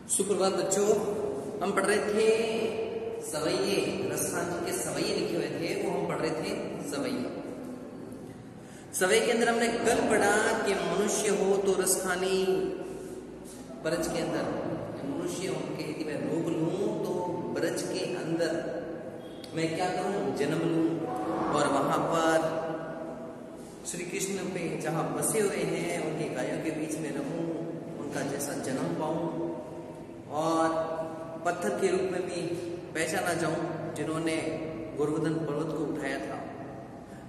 सुप्रभात बच्चों, हम पढ़ रहे थे सवैये। रसखान जी के सवैये लिखे हुए थे, वो हम पढ़ रहे थे सवैये। सवैये के अंदर हमने कल पढ़ा कि मनुष्य हो तो रसखानी ब्रज के अंदर, मनुष्य होके यदि मैं रोग लूं तो ब्रज के अंदर मैं क्या करूं, जन्म लूं और वहां पर श्री कृष्ण पे जहां बसे हुए हैं उनके गायों के बीच में रहूं, उनका जैसा जन्म पाऊं और पत्थर के रूप में भी पहचाना जाऊं जिन्होंने गोवर्धन पर्वत को उठाया था।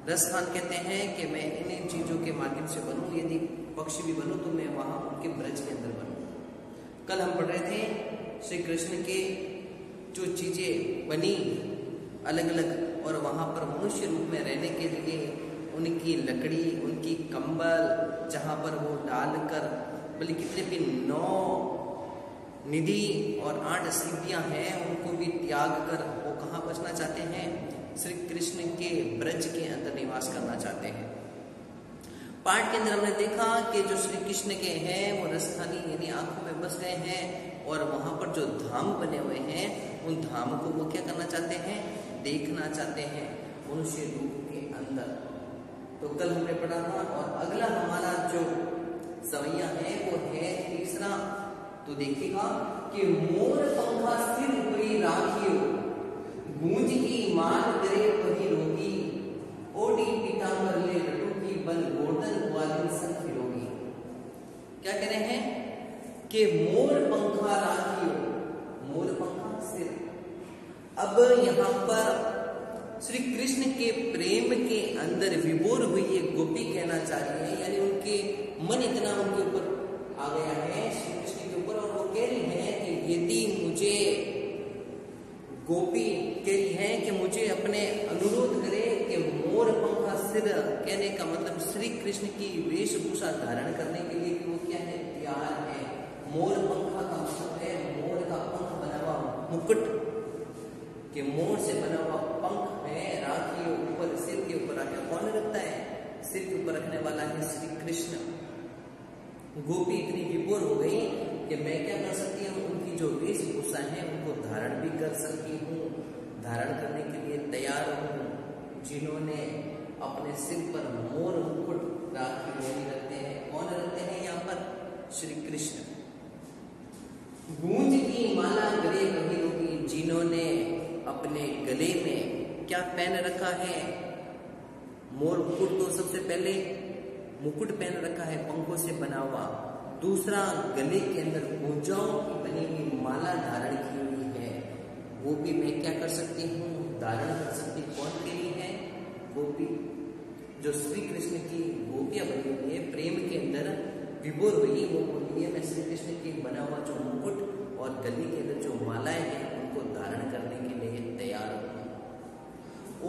रसखान कहते हैं कि मैं इन चीजों के माध्यम से बनूं, यदि पक्षी भी बनूं तो मैं वहां उनके ब्रज के अंदर बनूं। कल हम पढ़ रहे थे श्री कृष्ण के जो चीजें बनी अलग अलग और वहां पर मनुष्य रूप में रहने के लिए उनकी लकड़ी, उनकी कंबल, जहां पर वो डालकर बल्कि कितने भी 9 निधि और 8 सिद्धियां हैं उनको भी त्याग कर वो कहाँ बचना चाहते हैं, श्री कृष्ण के ब्रज के अंदर निवास करना चाहते हैं। पाठ के अंदर हमने देखा कि जो श्री कृष्ण के हैं वो रसखानी यानी आंखों में बस गए हैं और वहां पर जो धाम बने हुए हैं उन धाम को वो क्या करना चाहते हैं, देखना चाहते हैं मनुष्य रूप के अंदर। तो कल हमने पढ़ा था और अगला हमारा जो सवैया है वो है तीसरा। तो देखिएगा कि मोर पंखा सिर ऊपरी राखियो, गूंज की मान करे वही रोगी, ओडी पीतांबर ले लटू की बन गोर्धन ग्वालिन सन फिरोगी। क्या कह रहे हैं कि मोर पंखा राखियो, मोर पंखा सिर। अब यहां पर श्री कृष्ण के प्रेम के अंदर विभोर हुई एक गोपी कहना चाह रही है, यानी उनके मन इतना उनके ऊपर आ गया है श्री कृष्ण के ऊपर और वो कह रही है कि यदि मुझे, गोपी कह रही है कि मुझे अपने अनुरोध करे कि मोर पंखा सिर, कहने का मतलब श्री कृष्ण की वेशभूषा धारण करने के लिए कि वो क्या है, तैयार है। मोर पंखा का मतलब है मोर का पंख बना हुआ मुकुट, कि मोर से बना हुआ पंख है, राखी ऊपर सिर के ऊपर रखा। कौन रखता है, सिर के ऊपर रखने वाला है श्री कृष्ण। गोपी इतनी विभोर हो गई कि मैं क्या कर सकती हूँ, उनकी जो वेशभूषा है उनको धारण भी कर सकती हूँ, धारण करने के लिए तैयार हूँ। जिन्होंने अपने सिर पर मोर मुकुट राखी नहीं रखते हैं, कौन रखते हैं यहाँ पर, श्री कृष्ण। गूंज की माला गले वही रोगी, जिन्होंने अपने गले में क्या पहन रखा है, मोर मुकुट। तो सबसे पहले मुकुट पहन रखा है पंखों से बना हुआ, दूसरा गले के अंदर पूजाओं की बनी हुई माला धारण की हुई है, वो भी मैं क्या कर सकती हूँ, धारण कर सकती। कौन के लिए है, गोपी, जो श्री कृष्ण की गोपियां बनी हुई है, प्रेम के अंदर विभोर हुई, वो बोली है मैं श्री कृष्ण की बना हुआ जो मुकुट और गले के अंदर जो मालाएं हैं उनको धारण करने के लिए तैयार हूँ।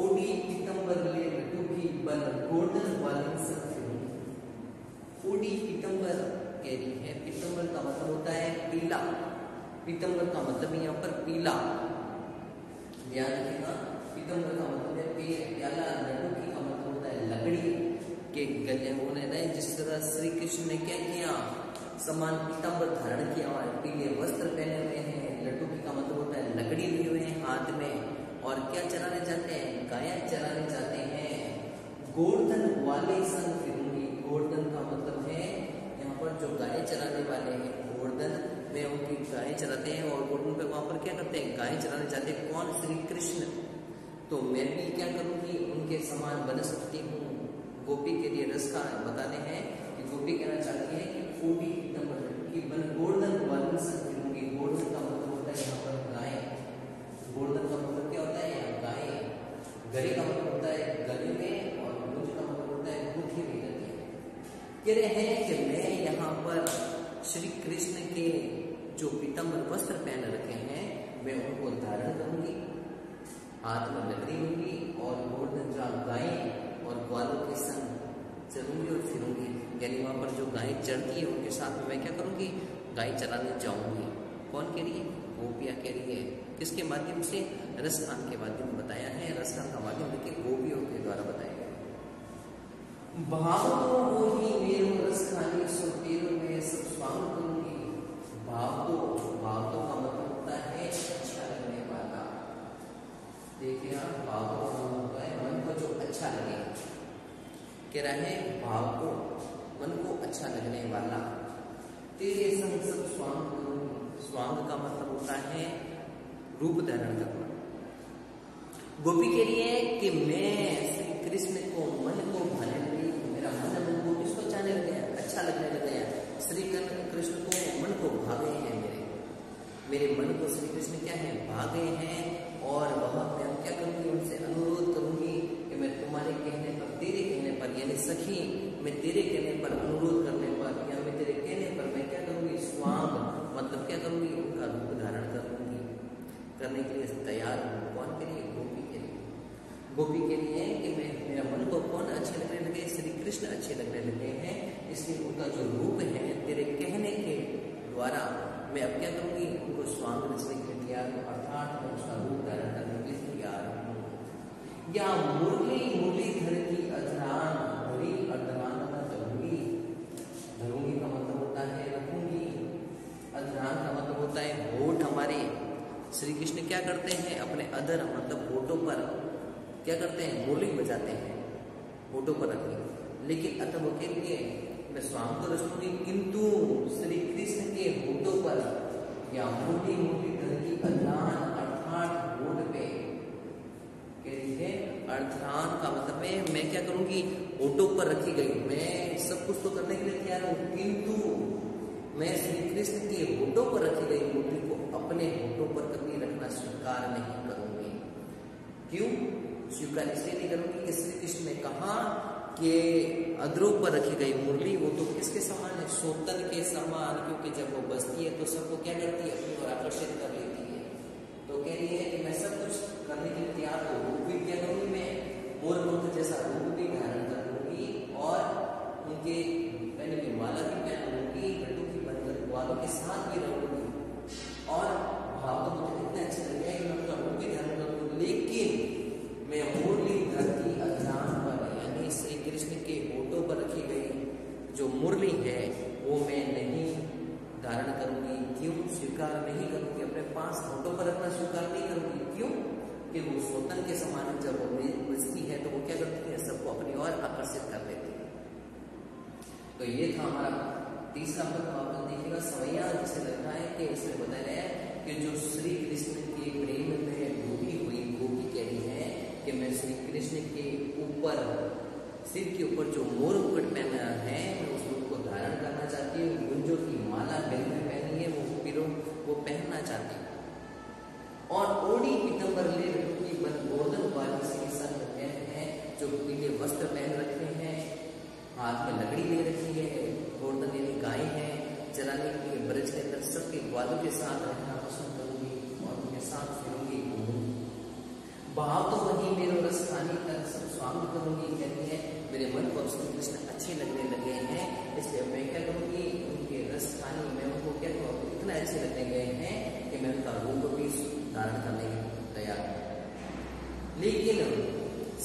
ओडी पीतंबर ले लटू की बन गोर्धन ग्वालिन सन फिरोगी। ओडी पीतंबर कह रही है, पीतंबर का मतलब होता है पीला, पीतंबर का मतलब यहाँ पर पीला, ध्यान रखिएगा। पीतंबर का मतलब है प्याला, लड्डू की का मतलब होता है लकड़ी के गले होने रहे। जिस तरह श्री कृष्ण ने क्या किया, समान पीतंबर धारण किया हुआ है, पीले वस्त्र पहने हुए हैं, लड्डू की का मतलब होता है लकड़ी लिए हुए हैं हाथ में, और क्या चलाने जाते हैं, गायें चलाने जाते हैं। गोवर्धन वाले सन फिरूंगी, गोवर्धन का मतलब है यहाँ पर जो गाय चलाने वाले हैं, गोवर्धन में उनकी गायें चलाते हैं और गोवर्धन पे वहां पर क्या करते हैं, गायें चलाने जाते हैं। कौन, श्री कृष्ण। तो मैं भी क्या करूंगी, उनके समान बन सकती हूँ। गोपी के लिए रस का बताने हैं कि गोपी कहना चाहती है कि ओडी की बन गोवर्धन वाले सन फिरूंगी। गोवर्धन का मतलब होता है यहाँ पर गाय, गोवर्धन का मतलब क्या होता है, गाय। गले का मतलब होता है गले में, और गुंज का मतलब होता है गुठी में रहती है। कह रहे हैं कि मैं यहाँ पर श्री कृष्ण के जो पीतांबर वस्त्र पहन रखे हैं मैं उनको धारण करूंगी, हाथ में लकड़ी लूंगी और गोवर्धन जहाँ गाय और ग्वालों के संग चलूंगी और फिरूंगी, यानी वहां पर जो गाय चढ़ती है उनके साथ में मैं क्या करूंगी, गाय चलाने जाऊंगी। कौन के लिए, गोपियां के लिए। किसके माध्यम से, रसखान के माध्यम में बताया है। रसखान का माध्यम देखिए गोपियों के द्वारा बताया गया। भाव तो वो ही मेरो रसखानी सो तेरो में सब स्वांग करूंगी। भाव तो, भाव कह रहा है भाव को, मन को अच्छा लगने वाला तेरे संग सब स्वांग करूंगी। स्वांग का मतलब होता है रूप धारण करना। गोपी कह रही है कि मैं श्री कृष्ण को मन को भाने लगी, मेरा मन को किसको चाहने लगे हैं, अच्छा लगने लगे हैं। श्री कृष्ण को मन को भागे हैं, मेरे मन को श्री कृष्ण क्या है, भागे हैं। और वह मैं क्या करूंगी, उनसे अनुरोध करूंगी कि मैं तुम्हारे कहने पर, तेरे कहने पर, यानी सखी मैं तेरे कहने पर, अनुरोध करने पर, या मैं तेरे कहने पर मैं क्या करूंगी, स्वांग मतलब क्या करूंगी, उनका रूप धारण करूंगी, करने के लिए तैयार हूँ। कौन के लिए, गोपी के लिए। गोपी के लिए कि मैं, मेरा मन को कौन अच्छे लगने लगे, श्री कृष्ण अच्छे लगने लगे हैं, इसलिए उनका जो रूप है तेरे कहने के द्वारा मैं अब क्या करूंगी, उनको स्वांग रचने के लिए तैयार हूँ, अर्थात मैं उसका रूप धारण करने के लिए तैयार हूँ। या मुरली मुरलीधर की अधरान धरी, अधरान का धरूंगी, धरूंगी का मतलब होता है रखूंगी, अधरान का मतलब होता है होठ। हमारे श्री कृष्ण क्या करते हैं, अपने अधर मतलब होठों पर क्या करते हैं, मुरली बजाते हैं, होठों पर रखेंगे। लेकिन अतः वो के लिए मैं स्वांग तो रचूंगी, किंतु श्री कृष्ण के होठों पर या मुरली मुरलीधर की अधरान अर्थात होठ पे है, अर्थान का मतलब है मैं क्या करूंगी, होठों पर रखी गई। मैं सब कुछ तो करने के लिए तैयार हूं, किंतु मैं श्री कृष्ण के होठों पर रखी गई मूर्ति को अपने होठों पर कभी रखना स्वीकार नहीं करूंगी। क्यों स्वीकार इसलिए नहीं करूंगी कि श्री कृष्ण ने कहा कि अधरों पर रखी गई मुरली वो तो किसके समान है, सोतन के समान, क्योंकि जब वो बजती है तो सबको क्या करती है, अपनी ओर आकर्षित कर लेती है। तो कह रही है कि मैं सब कुछ करने के लिए तैयार हूँ, रूप भी क्या करूंगी, मैं मोर पंख जैसा रूप भी धारण कर लूंगी और उनके पहने की माला भी पहन लूंगी, लड्डू की बनकर वालों के साथ भी रहूंगी और भाव तो मुझे इतने अच्छे लगे कि मैं उनका रूप भी धारण कर लूंगी। लेकिन मैं मुरलीधर की अधरान पर यानी श्री कृष्ण के होठों पर रखी गई जो मुरली है वो मैं नहीं धारण करूंगी। क्यों स्वीकार नहीं करूंगी, अपने पास होठों पर रखना स्वीकार नहीं करूंगी। क्यों कि वो सोतन के समान जब वो बजती है तो वो क्या करती है, सबको अपनी ओर आकर्षित कर लेती है। तो ये था हमारा तीसरा पद। आप देखिएगा सवैया जिसे लगता है कि इसमें बताया गया है कि जो श्री कृष्ण के प्रेम में डूबी हुई गोपी कह रही है कि मैं श्री कृष्ण के ऊपर, सिर के ऊपर जो मोर मुकुट पहना है मैं उस रूप को धारण करना चाहती हूँ। गुंजों की माला गले में पहनी है वो पहनना चाहती हूँ। और ओढ़ी पीतम्बर ले रखी बन गोर्धन वाली से संग पहन है, जो पीले वस्त्र पहन रखे हैं, हाथ में लकड़ी ले रखी है, गोर्धन यानी गाय है, जलाने के लिए ब्रज के अंदर सबके ग्वालों के साथ रहना पसंद करूंगी और उनके साथ फिरूंगी घूमूंगी। भाव तो वही मेरो रस खाने का सब स्वांग करूंगी। कहती है मेरे मन को श्री कृष्ण अच्छे लगने लगे हैं, इसलिए मैं क्या करूंगी, उनके रस खाने में उनको क्या करूँ, इतना अच्छे लगने गए हैं कि मैं उनका रूप भी धारण करने की तैयार हूँ। लेकिन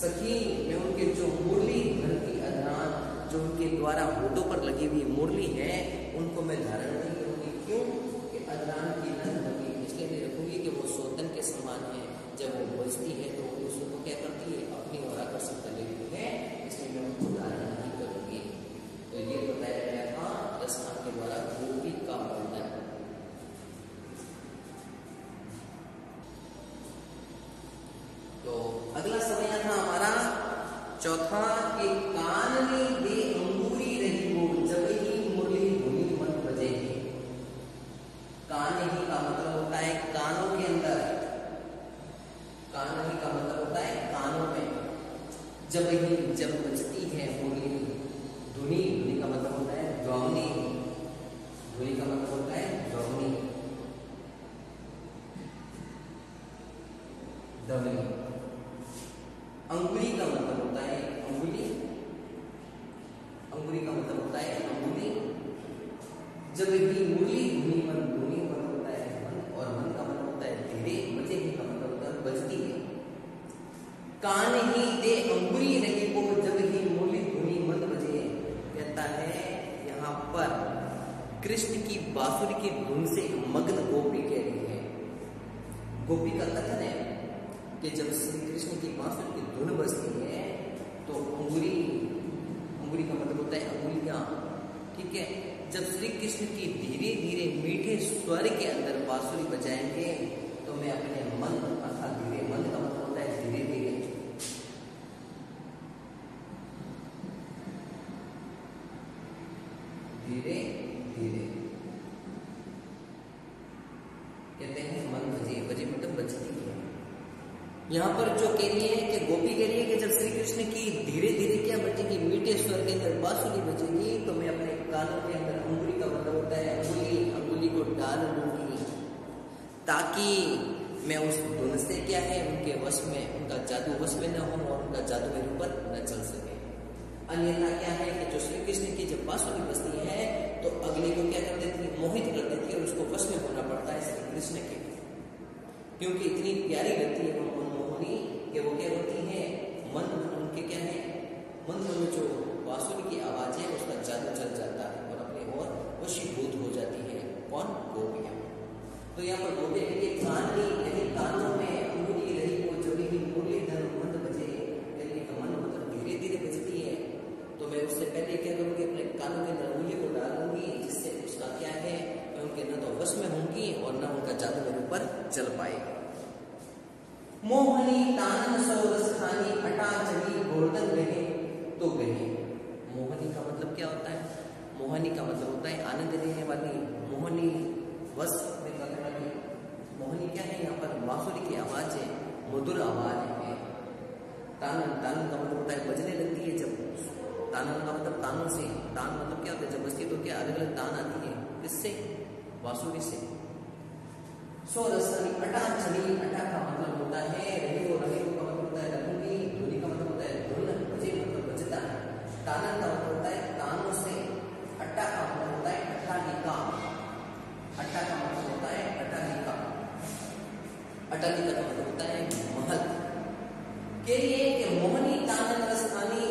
सखी मैं उनके जो मुरली धर की अधरान जो उनके द्वारा होठों पर लगी हुई मुरली है उनको मैं धारण नहीं करूंगी। क्यों कि अधरान की नंद होगी, इसलिए नहीं रखूंगी कि वो सोतन के समान है, जब वो बजती है तो उसको क्या करती है, अपनी ओर आकर्षित कर लेती है, इसलिए मैं उनको धारण नहीं करूंगी। तो ये बताया गया था रसखान के द्वारा गोपी का वर्णन। तो अगला समय था हमारा चौथा कि काननी दे अंगूरी रही वो जब ही मुरली धुनी मन बजे। काननी का मतलब होता है कानों के अंदर, काननी का मतलब होता है कानों में, जब बजती है मुरली धुनी, धुनी का मतलब होता है ध्वनि, धुनी का मतलब होता है ध्वनि, ध्वनि। अंगुली का मतलब होता है अंगुली, अंगुली का मतलब होता है अंगुली। जब भी मुरली धुनी मन, धुनी का मतलब होता है मन और मन का मतलब होता है धीरे, बजे का मतलब होता है बजती है। कान ही दे अंगुरी रही को जब ही मुरली धुनी मन बजे, कहता है यहाँ पर कृष्ण की बांसुरी की धुन से मग्न गोपी कह रही है। गोपी का कथन है कि जब श्री कृष्ण की बांसुरी की धुन बजती है तो अंगुरी अंगुली का मतलब होता है अंगुलियां। ठीक है, जब श्री कृष्ण की धीरे धीरे मीठे स्वर के अंदर बांसुरी बजाएंगे तो मैं अपने मन अर्थात धीरे, मन का मतलब होता है धीरे धीरे, धीरे धीरे कहते हैं मन बजे, बजे मतलब बजती है। यहाँ पर जो कह रही है कि गोपी कह रही है कि जब श्री कृष्ण की धीरे धीरे क्या बजेगी, मीठे स्वर के अंदर बांसुरी बजेगी तो मैं अपने कानों के अंदर, अंगुली का मतलब होता है अंगुली, अंगुली को डाल लूंगी ताकि मैं उस धुन से क्या है उनके वश में, उनका जादू वश में न हो और उनका जादू मेरे ऊपर न चल सके। अन्यथा क्या है कि जो श्री कृष्ण की जब बांसुरी बजती है तो अगले को क्या कर देती है, मोहित कर देती है और उसको वश में होना पड़ता है श्री कृष्ण के, क्योंकि इतनी प्यारी लगती है वो मनमोहनी कि वो क्या होती है, मन उनके क्या है, मन में जो बांसुरी की आवाज है उसका जादू चल जाता है और अपने और वशीभूत हो जाती है। कौन? गोपियां। तो यहाँ पर गोपियां के कान ली, यानी कानों में अंगुली रही वो जड़ी हुई मुरलीधर मंद बजे, यानी मन मतलब धीरे धीरे बजती है तो मैं उससे पहले क्या करूंगी, अपने कानों के अंदर अंगुली को डालूंगी जिससे उसका क्या है, मैं उनके न तो वश में होंगी और न उनका जादू मेरे ऊपर चल पाएगा। मोहनी तानन सौरस खानी अटा चली गोर्धन गहे तो गहे। मोहनी का मतलब क्या होता है? मोहनी का मतलब होता है आनंद देने वाली, मोहनी वश में करने वाली। मोहनी क्या है? यहाँ पर बांसुरी की आवाज है, मधुर आवाज है। तानन, तानन का मतलब होता है बजने लगती है जब, तानन का मतलब तानों से, तान मतलब क्या होता है जब बजती तो क्या अलग अलग तान आती है, किससे? बांसुरी से। सोरसनी अटा चली, अटा का मतलब होता है रही, और रही का मतलब होता है रंगी, ध्वनि का मतलब होता है धुन, बजे मतलब बजता है। तानन का मतलब होता है तानों से, अट्टा का मतलब होता है अट्टालिका, अट्टा का मतलब होता है अट्टालिका, अट्टालिका का मतलब होता है महल। के लिए कि मोहनी तानन रसखानी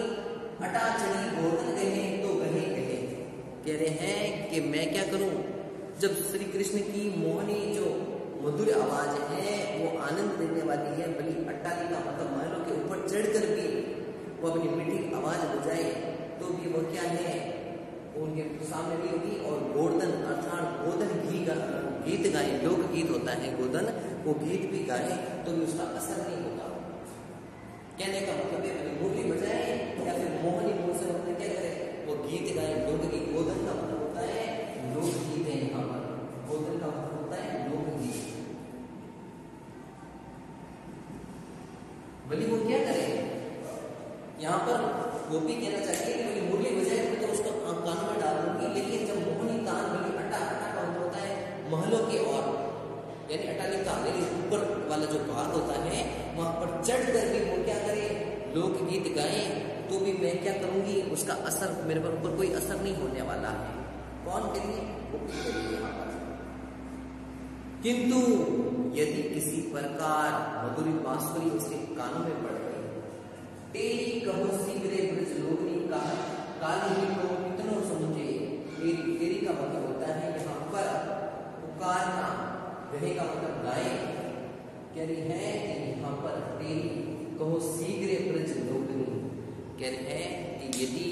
अटा चली गोर्धन गहे तो गहे गहे। कह रहे हैं कि मैं क्या करूं, जब श्री कृष्ण की मोहनी जो मधुर आवाज है वो आनंद देने वाली है, बड़ी अट्टालिका मतलब महलों के ऊपर चढ़कर भी वो अपनी मीठी आवाज बजाए तो भी वो क्या है, वो उनके सामने नहीं होगी। और गोवर्धन अर्थात गोधन गीत गाए, लोक गीत होता है गोधन, वो गीत भी गाए तो भी उसका असर नहीं होता। कहने का मतलब है मुरली बजाए या फिर मोहनी मुंह से अपने क्या करे, वो गीत गाए, लोकगीत। गोधन का मतलब होता है लोकगीत है, यहाँ पर गोधन का मतलब होता है लोकगीत। भले वो क्या करे, यहाँ पर गोपी कहना चाहिए कि मुझे मुरली बजाए तो उसको कानों में डाल दूंगी, लेकिन जब मोहनी तान बली अट्टा, अट्टा का मतलब होता है महलों के और, यानी अट्टालिका यानी ऊपर वाला जो भाग होता है वहां पर चढ़ कर भी वो क्या करे, लोकगीत गाए तो भी मैं क्या करूंगी, उसका असर मेरे पर ऊपर कोई असर नहीं होने वाला है। कौन के लिए? गोपी के लिए। यहाँ पर किंतु यदि किसी प्रकार मधुरी बांसुरी उसके कानों में पड़ गई, तेरी कहो शीघ्र ब्रज लोगनी का काली ही को कितनों समझे। तेरी, तेरी का मतलब होता है यहाँ पर पुकारना, गहे का मतलब गाए। कह रही है यहाँ पर तेरी कहो शीघ्र ब्रज लोगनी, कह रहे हैं कि यदि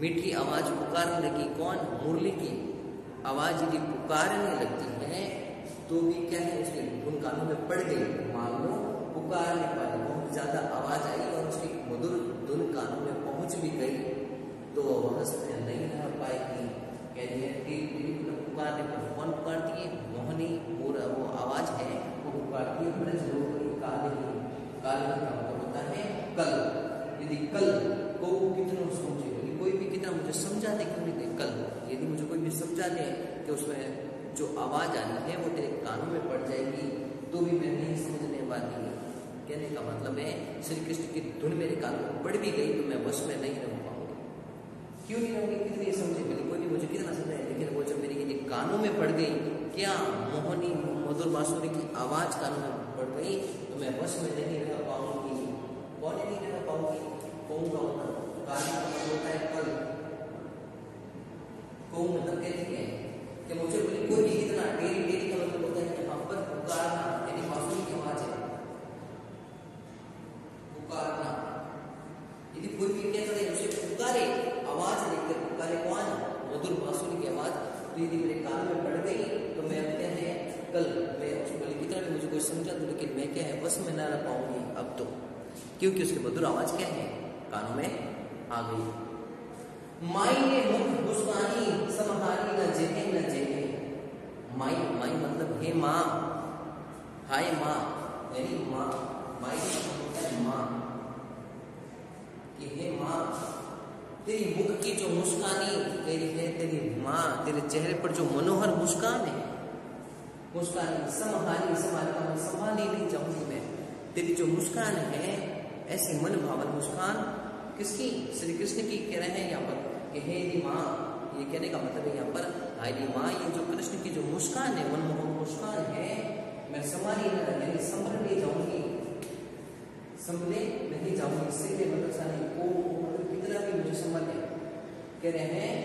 मीठी आवाज पुकारने लगी, कौन? मुरली की आवाज यदि पुकारने लगती है तो भी क्या है, उसके धुन कानों में पड़ गई, मान लो पुकारने पर बहुत ज्यादा आवाज आई और उसकी मधुर धुन कानों में पहुंच भी गई तो वह में नहीं रह पाएगी। कह रही है पुकारने पर, कौन पुकारती है? मोहनी, वो आवाज है वो पुकारती है ब्रज लोगनी काली, काली का मतलब होता है कल। यदि कल को कितनों समझे, यदि कोई भी कितना मुझे समझा दे, क्यों नहीं दे, कल यदि मुझे कोई भी समझा दे कि उसमें जो आवाज आनी है वो तेरे कानों में पड़ जाएगी तो भी मैं नहीं समझने वाली। कहने का मतलब है श्री कृष्ण की धुन मेरे कानों में पड़ भी गई तो मैं वश में नहीं रह पाऊंगी। क्यों नहीं रहूंगी? कितनी समझे, बोले कोई भी मुझे कितना समझाए, लेकिन वो जब मेरी कानों में पड़ गई, क्या मोहनी मधुर बांसुरी की आवाज कानों में पड़ गई तो मैं वश में नहीं रह पाऊंगी। कौन नहीं रह पाऊंगी? कौन का होता है कल। कौन मतलब कहती है कि मुझे बोले कोई भी कितना, डेरी डेरी का मतलब होता है यहाँ पर पुकारना, यानी बांसुरी की आवाज है पुकारना। यदि कोई भी क्या करे, उसे पुकारे तो यदि मेरे कान में पड़ गई तो मैं अब क्या है कल मैं उसको बोली कितना भी मुझे कोई समझा दूं, लेकिन मैं क्या है बस में ना रह पाऊंगी अब तो, क्योंकि उसकी मधुर आवाज क्या है कानों में आ गई। माई ने मुख मुस्कानी समहारी न जेहे न जेहे। माई माई मतलब हे माँ, हाय माँ, मेरी माँ। माई मतलब है माँ कि हे माँ तेरी मुख की जो मुस्कानी तेरी है, तेरी माँ तेरे चेहरे पर जो मनोहर मुस्कान है, मुस्कान समहारी समारी का संभाल ही नहीं चाहूंगी मैं, तेरी जो मुस्कान है ऐसी मन भावन मुस्कान किसकी, श्री कृष्ण की कह रहे हैं यहाँ पर कि हे माँ। ये कहने का मतलब है यहाँ पर हाय माँ, ये जो कृष्ण की जो मुस्कान है मनमोहन मुस्कान है मैं संभाली यानी संभल नहीं जाऊंगी, संभले नहीं जाऊंगी। इससे मतलब सारे को मतलब कितना भी मुझे संभाले, कह रहे हैं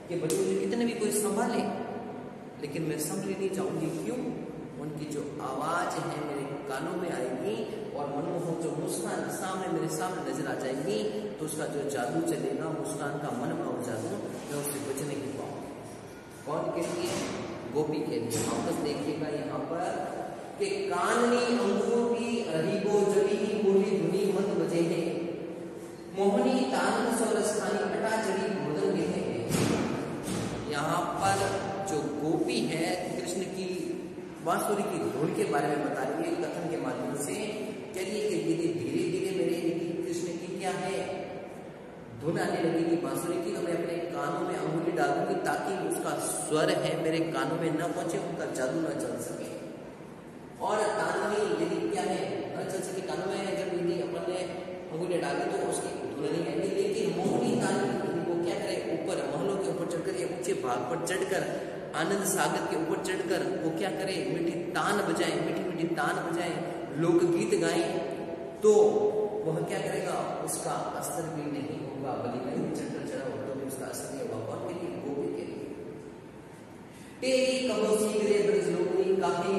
कि बच्चे मुझे कितने भी कोई संभाले लेकिन मैं संभली नहीं जाऊंगी। क्यों? उनकी जो आवाज है मेरे कानों में आएगी और मनमोहन जो मुस्कान सामने मेरे सामने नजर आ जाएगी तो उसका जो जादू चलेगा, मुस्कान का मन भाव जादू, मैं उससे बच नहीं पाऊंगी। कौन के लिए? गोपी के लिए। वापस देखिएगा यहाँ पर कि काननी अंगों की अरीबो जड़ी बोली धुनी मत बजे है, मोहनी तान सौरस्थानी अटा चढ़ी मुदन है। यहाँ पर जो गोपी है कृष्ण की बांसुरी की धुन के बारे में बता रही है कथन के माध्यम से। चलिए कि यदि धीरे धीरे मेरे कृष्ण की क्या है धुन आने लगेगी बांसुरी की तो मैं अपने कानों में अंगुली डाल दूंगी ताकि उसका स्वर है मेरे कानों में न पहुंचे, उनका जादू न चल सके। और तानवी यदि क्या है न चल सके कानों में, जब यदि अपन ने अंगुली डाली तो उसकी धुन नहीं आएगी। लेकिन मोहनी तानवी वो क्या करे ऊपर महलों के ऊपर चढ़कर या ऊंचे भाग पर चढ़कर आनंद सागर के ऊपर चढ़कर वो क्या करे मीठी तान बजाए, मीठी मीठी तान बजाए, लोकगीत गाए तो वह क्या करेगा उसका असर भी नहीं होगा। बलि नहीं चढ़कर चढ़ा हो तो भी उसका असर नहीं होगा। और के लिए गोपी के लिए तेरी कबोसी गिरे ब्रज लोकनी काहे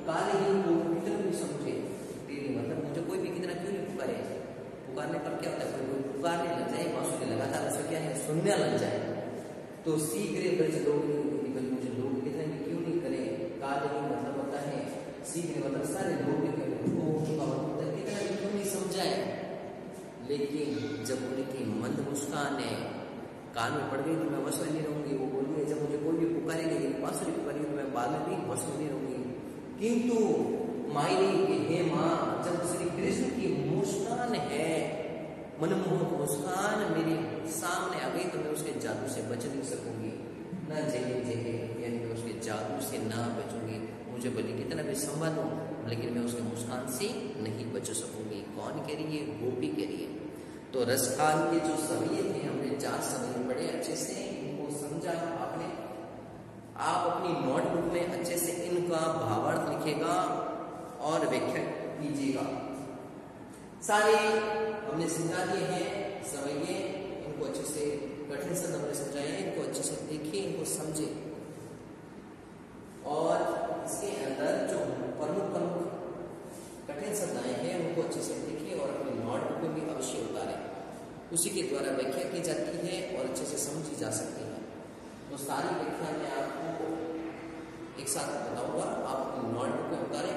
काले ही को कितना भी समझे। तेरी मतलब मुझे कोई भी कितना क्यों नहीं पुकारे, पुकारने पर क्या होता है कोई पुकारने लग जाए बांसुरी लगातार उसे क्या है सुनने लग जाए तो शीघ्र ब्रज लोकनी मुझे लोग कितने भी क्यों नहीं करे। काले ही मतलब होता है शीघ्र मतलब सारे लोग कितना भी क्यों नहीं समझाए। लेकिन जब उनकी मंद मुस्कान है कान में पड़ गई तो मैं वश में नहीं रहूंगी। वो बोलिए जब मुझे कोई भी पुकारेंगे बांसुरी पुकारेंगे तो मैं बाद में भी वश में नहीं रहूंगी। किंतु मायने के हे माँ जब श्री कृष्ण की मुस्कान है मनमोहक मुस्कान मेरे सामने आ गई तो मैं उसके जादू से बच नहीं सकूंगी। न जहे जहे यानी मैं उसके जादू से ना बचूंगी। मुझे भले कितना भी संभालूं लेकिन मैं उसके मुस्कान से नहीं बच सकूंगी। कौन कह रही है? गोपी कह रही है। तो रसकाल के जो सवैये थे हमने 4 सवैये बड़े अच्छे से इनको समझा आपने। आप अपनी नोटबुक में अच्छे से इनका भावार्थ लिखेगा और व्याख्या कीजिएगा। सारे हमने समझा दिए हैं सवैये, इनको अच्छे से कठिन शब्द हमने समझाए हैं, इनको अच्छे से देखिए, इनको समझे और इसके अंदर जो प्रमुख प्रमुख कठिन शब्द आए हैं उनको अच्छे से देखिए और अपने नोटबुक में भी अवश्य उतारें। उसी के द्वारा व्याख्या की जाती है और अच्छे से समझी जा सकती है। तो सारी व्याख्या मैं आपको एक साथ बताऊंगा, आप अपनी नोटबुक में उतारें